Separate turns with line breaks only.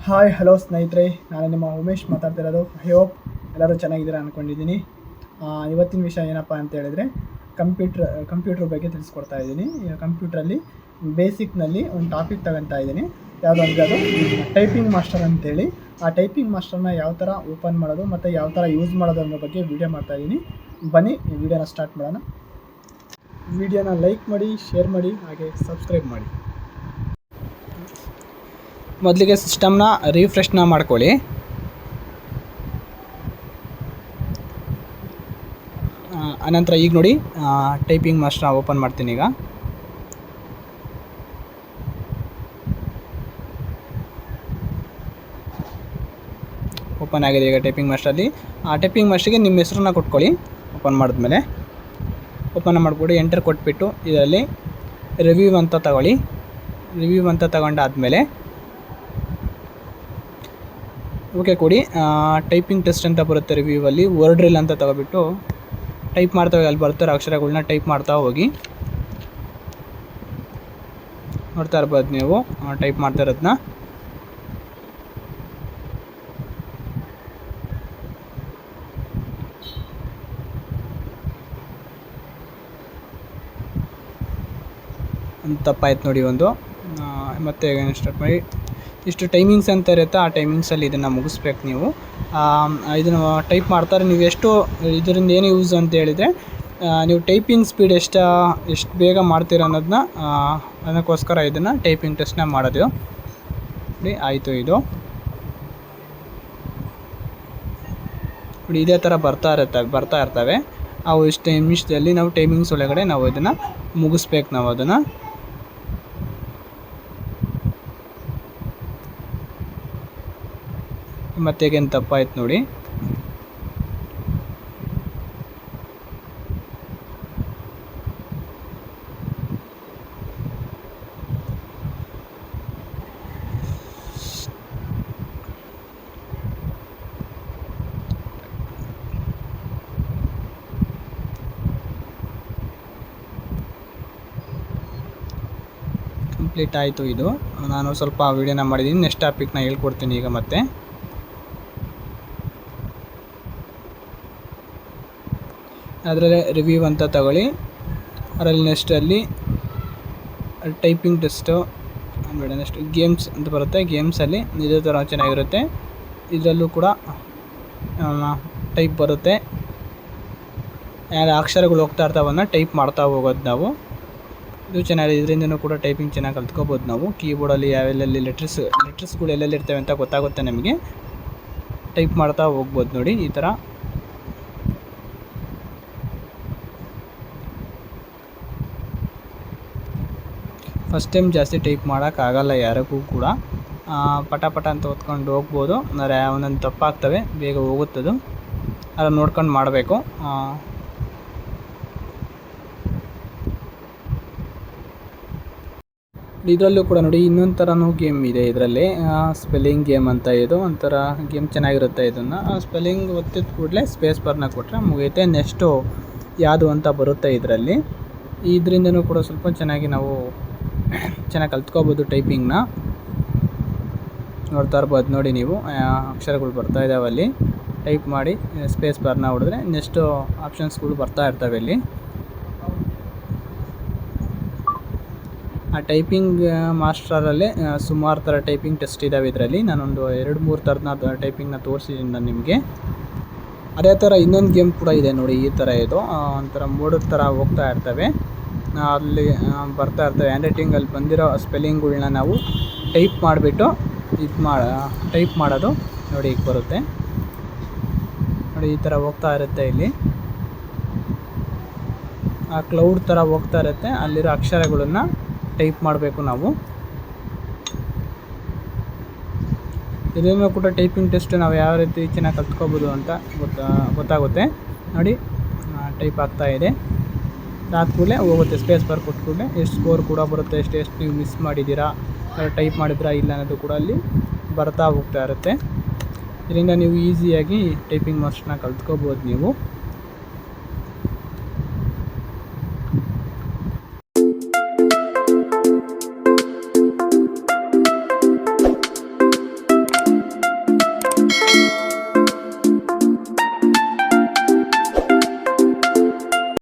Hi hello ಸ್ನೇಹಿತರೆ, ನಾನು ನಿಮ್ಮ ಉಮೇಶ್ ಮಾತಾಡ್ತಿರೋದು. ಹೋಪ್ ಎಲ್ಲರೂ ಚೆನ್ನಾಗಿದ್ದೀರಾ ಅಂದ್ಕೊಂಡಿದ್ದೀನಿ. ಇವತ್ತಿನ ವಿಷಯ ಏನಪ್ಪ ಅಂತ ಹೇಳಿದ್ರೆ ಕಂಪ್ಯೂಟ್ರ್ ಬಗ್ಗೆ ತಿಳಿಸ್ಕೊಡ್ತಾ ಇದ್ದೀನಿ. ಕಂಪ್ಯೂಟ್ರಲ್ಲಿ ಬೇಸಿಕ್ನಲ್ಲಿ ಒಂದು ಟಾಪಿಕ್ ತಗೊತಾ ಇದ್ದೀನಿ. ಯಾವುದಂದರೆ ಅದು ಟೈಪಿಂಗ್ ಮಾಸ್ಟರ್ ಅಂತೇಳಿ. ಆ ಟೈಪಿಂಗ್ ಮಾಸ್ಟರ್ನ ಯಾವ ಥರ ಓಪನ್ ಮಾಡೋದು ಮತ್ತು ಯಾವ ಥರ ಯೂಸ್ ಮಾಡೋದು ಅನ್ನೋ ಬಗ್ಗೆ ವಿಡಿಯೋ ಮಾಡ್ತಾಯಿದ್ದೀನಿ. ಬನ್ನಿ ಈ ವಿಡಿಯೋನ ಸ್ಟಾರ್ಟ್ ಮಾಡೋಣ. ವಿಡಿಯೋನ ಲೈಕ್ ಮಾಡಿ, ಶೇರ್ ಮಾಡಿ, ಹಾಗೆ ಸಬ್ಸ್ಕ್ರೈಬ್ ಮಾಡಿ. ಮೊದಲಿಗೆ ಸಿಸ್ಟಮ್ನ ರಿಫ್ರೆಶ್ನ ಮಾಡ್ಕೊಳ್ಳಿ. ಅನಂತರ ಈಗ ನೋಡಿ ಟೈಪಿಂಗ್ ಮಾಸ್ಟರ್ನ ಓಪನ್ ಮಾಡ್ತೀನಿ. ಈಗ ಓಪನ್ ಆಗಿದೆ. ಈಗ ಟೈಪಿಂಗ್ ಮಾಸ್ಟರಲ್ಲಿ ಆ ಟೈಪಿಂಗ್ ಮಾಸ್ಟರ್ಗೆ ನಿಮ್ಮ ಹೆಸರನ್ನ ಕೊಟ್ಕೊಳ್ಳಿ. ಓಪನ್ ಮಾಡಿದ್ಮೇಲೆ ಓಪನ್ ಮಾಡಿಬಿಟ್ಟು ಎಂಟರ್ ಕೊಟ್ಬಿಟ್ಟು ಇದರಲ್ಲಿ ರಿವ್ಯೂ ಅಂತ ತಗೊಳ್ಳಿ. ರಿವ್ಯೂ ಅಂತ ತಗೊಂಡಾದಮೇಲೆ ಓಕೆ ಕೊಡಿ. ಟೈಪಿಂಗ್ ಟೆಸ್ಟ್ ಅಂತ ಬರುತ್ತೆ ರಿವ್ಯೂವಲ್ಲಿ. ವರ್ಡ್ ಡ್ರಿಲ್ ಅಂತ ತಗೊಬಿಟ್ಟು ಟೈಪ್ ಮಾಡ್ತಾ ಹೋಗಿ. ಅಲ್ಲಿ ಬರ್ತಾರೆ ಅಕ್ಷರಗಳನ್ನ ಟೈಪ್ ಮಾಡ್ತಾ ಹೋಗಿ. ನೋಡ್ತಾ ಇರ್ಬೋದು ನೀವು ಟೈಪ್ ಮಾಡ್ತಾ ಇರೋದನ್ನ. ಒಂದು ತಪ್ಪಾಯ್ತು ನೋಡಿ ಒಂದು. ಮತ್ತೆ ಸ್ಟಾರ್ಟ್ ಮಾಡಿ. ಇಷ್ಟು ಟೈಮಿಂಗ್ಸ್ ಅಂತ ಇರುತ್ತೆ. ಆ ಟೈಮಿಂಗ್ಸಲ್ಲಿ ಇದನ್ನು ಮುಗಿಸ್ಬೇಕು ನೀವು. ಇದನ್ನು ಟೈಪ್ ಮಾಡ್ತಾರೆ. ನೀವು ಎಷ್ಟು ಇದರಿಂದ ಏನು ಯೂಸ್ ಅಂತ ಹೇಳಿದರೆ, ನೀವು ಟೈಪಿಂಗ್ ಸ್ಪೀಡ್ ಎಷ್ಟು ಬೇಗ ಮಾಡ್ತೀರ ಅನ್ನೋದನ್ನ ಅದಕ್ಕೋಸ್ಕರ ಇದನ್ನು ಟೈಪಿಂಗ್ ಟೆಸ್ಟ್ನ ಮಾಡೋದು. ನೋಡಿ ಆಯಿತು. ಇದು ನೋಡಿ ಇದೇ ಥರ ಬರ್ತಾ ಇರ್ತವೆ. ಅವು ಇಷ್ಟು ನಿಮಿಷದಲ್ಲಿ ನಾವು ಟೈಮಿಂಗ್ಸ್ ಒಳಗಡೆ ನಾವು ಇದನ್ನು ಮುಗಿಸ್ಬೇಕು. ನಾವು ಅದನ್ನು ಮತ್ತೆ ಏನು ತಪ್ಪಾಯ್ತು ನೋಡಿ. ಕಂಪ್ಲೀಟ್ ಆಯಿತು. ಇದು ನಾನು ಸ್ವಲ್ಪ ವಿಡಿಯೋನ ಮಾಡಿದ್ದೀನಿ. ನೆಕ್ಸ್ಟ್ ಟಾಪಿಕ್ನ ಹೇಳ್ಕೊಡ್ತೀನಿ ಈಗ. ಮತ್ತೆ ಅದರಲ್ಲಿ ರಿವ್ಯೂ ಅಂತ ತಗೊಳ್ಳಿ. ಅದರಲ್ಲಿ ನೆಕ್ಸ್ಟಲ್ಲಿ ಟೈಪಿಂಗ್ ಟೆಸ್ಟು ಬೇಡ. ನೆಕ್ಸ್ಟ್ ಗೇಮ್ಸ್ ಅಂತ ಬರುತ್ತೆ. ಗೇಮ್ಸಲ್ಲಿ ಇದೇ ಥರ ಚೆನ್ನಾಗಿರುತ್ತೆ. ಇದರಲ್ಲೂ ಕೂಡ ಟೈಪ್ ಬರುತ್ತೆ. ಅಕ್ಷರಗಳು ಹೋಗ್ತಾ ಇರ್ತಾವನ್ನ ಟೈಪ್ ಮಾಡ್ತಾ ಹೋಗೋದು ನಾವು. ಇದು ಚೆನ್ನಾಗಿದೆ. ಇದರಿಂದನೂ ಕೂಡ ಟೈಪಿಂಗ್ ಚೆನ್ನಾಗಿ ಕಲ್ತ್ಕೋಬೋದು ನಾವು. ಕೀಬೋರ್ಡಲ್ಲಿ ಯಾವೆಲ್ಲಿ ಲೆಟರ್ಸ್ಗಳು ಎಲ್ಲೆಲ್ಲಿ ಇರ್ತವೆ ಅಂತ ಗೊತ್ತಾಗುತ್ತೆ ನಮಗೆ. ಟೈಪ್ ಮಾಡ್ತಾ ಹೋಗ್ಬೋದು ನೋಡಿ ಈ ಥರ. ಫಸ್ಟ್ ಟೈಮ್ ಜಾಸ್ತಿ ಟೈಪ್ ಮಾಡೋಕ್ಕಾಗಲ್ಲ ಯಾರಿಗೂ ಕೂಡ. ಪಟ ಅಂತ ಹೊತ್ಕೊಂಡು ಹೋಗ್ಬೋದು. ಅಂದರೆ ಒಂದೊಂದು ತಪ್ಪಾಗ್ತವೆ, ಬೇಗ ಹೋಗುತ್ತದು. ಅದನ್ನು ನೋಡ್ಕೊಂಡು ಮಾಡಬೇಕು. ಇದರಲ್ಲೂ ಕೂಡ ನೋಡಿ ಇನ್ನೊಂದು ಥರನೂ ಗೇಮ್ ಇದೆ ಇದರಲ್ಲಿ. ಸ್ಪೆಲ್ಲಿಂಗ್ ಗೇಮ್ ಅಂತ. ಇದು ಒಂಥರ ಗೇಮ್ ಚೆನ್ನಾಗಿರುತ್ತೆ. ಇದನ್ನು ಸ್ಪೆಲ್ಲಿಂಗ್ ಒತ್ತಿದ ಕೂಡಲೇ ಸ್ಪೇಸ್ ಬಾರ್ನ ಕೊಟ್ಟರೆ ಮುಗಿಯುತ್ತೆ. ನೆಕ್ಸ್ಟು ಯಾವುದು ಅಂತ ಬರುತ್ತೆ ಇದರಲ್ಲಿ. ಇದರಿಂದನೂ ಕೂಡ ಸ್ವಲ್ಪ ಚೆನ್ನಾಗಿ ನಾವು ಚೆನ್ನಾಗಿ ಕಲ್ತ್ಕೋಬೋದು ಟೈಪಿಂಗ್ನ. ನೋಡ್ತಾ ಇರ್ಬೋದು ನೋಡಿ ನೀವು ಅಕ್ಷರಗಳು ಬರ್ತಾ ಇದ್ದಾವೆ ಅಲ್ಲಿ. ಟೈಪ್ ಮಾಡಿ ಸ್ಪೇಸ್ ಬಾರ್ನ ಹೊಡೆದ್ರೆ ನೆಕ್ಸ್ಟು ಆಪ್ಷನ್ಸ್ಗಳು ಬರ್ತಾ ಇರ್ತವೆ ಇಲ್ಲಿ. ಆ ಟೈಪಿಂಗ್ ಮಾಸ್ಟರಲ್ಲಿ ಸುಮಾರು ಥರ ಟೈಪಿಂಗ್ ಟೆಸ್ಟ್ ಇದ್ದಾವೆ ಇದರಲ್ಲಿ. ನಾನೊಂದು 2-3 ಥರದ ಟೈಪಿಂಗ್ನ ತೋರಿಸಿದ್ದೀನಿ ನಾನು ನಿಮಗೆ. ಅದೇ ಥರ ಇನ್ನೊಂದು ಗೇಮ್ ಕೂಡ ಇದೆ ನೋಡಿ. ಈ ಥರ ಇದು ಒಂಥರ ಮೋಡದ ಥರ ಹೋಗ್ತಾ ಇರ್ತವೆ. ಅಲ್ಲಿ ಬರ್ತಾ ಇರ್ತವೆ ಹ್ಯಾಂಡ್ ರೈಟಿಂಗಲ್ಲಿ ಬಂದಿರೋ ಸ್ಪೆಲ್ಲಿಂಗ್ಗಳ್ನ ನಾವು ಟೈಪ್ ಮಾಡಿಬಿಟ್ಟು ಟೈಪ್ ಮಾಡೋದು ನೋಡಿ. ಈಗ ಬರುತ್ತೆ ನೋಡಿ. ಈ ಥರ ಹೋಗ್ತಾ ಇರುತ್ತೆ ಇಲ್ಲಿ. ಆ ಕ್ಲೌಡ್ ಥರ ಹೋಗ್ತಾ ಇರುತ್ತೆ. ಅಲ್ಲಿರೋ ಅಕ್ಷರಗಳನ್ನು ಟೈಪ್ ಮಾಡಬೇಕು ನಾವು. ಇದನ್ನು ಕೂಡ ಟೈಪಿಂಗ್ ಟೆಸ್ಟ್ ನಾವು ಯಾವ ರೀತಿ ಚೆನ್ನಾಗಿ ಕಲ್ತ್ಕೋಬೋದು ಅಂತ ಗೊತ್ತಾಗುತ್ತೆ ನೋಡಿ. ಟೈಪ್ ಆಗ್ತಾ ಇದೆ. ಕೂಡಲೇ ಹೋಗುತ್ತೆ. ಸ್ಪೇಸ್ ಬಾರ್ ಕೊಟ್ಟ ಕೂಡಲೇ ಎಷ್ಟು ಸ್ಕೋರ್ ಕೂಡ ಬರುತ್ತೆ. ಎಷ್ಟು ನೀವು ಮಿಸ್ ಮಾಡಿದ್ದೀರಾ, ಟೈಪ್ ಮಾಡಿದ್ರಾ ಇಲ್ಲ ಅನ್ನೋದು ಕೂಡ ಅಲ್ಲಿ ಬರ್ತಾ ಹೋಗ್ತಾ ಇರುತ್ತೆ. ಇದರಿಂದ ನೀವು ಈಸಿಯಾಗಿ ಟೈಪಿಂಗ್ ಮಾಸ್ಟರ್ನ ಕಲ್ತ್ಕೋಬೋದು ನೀವು.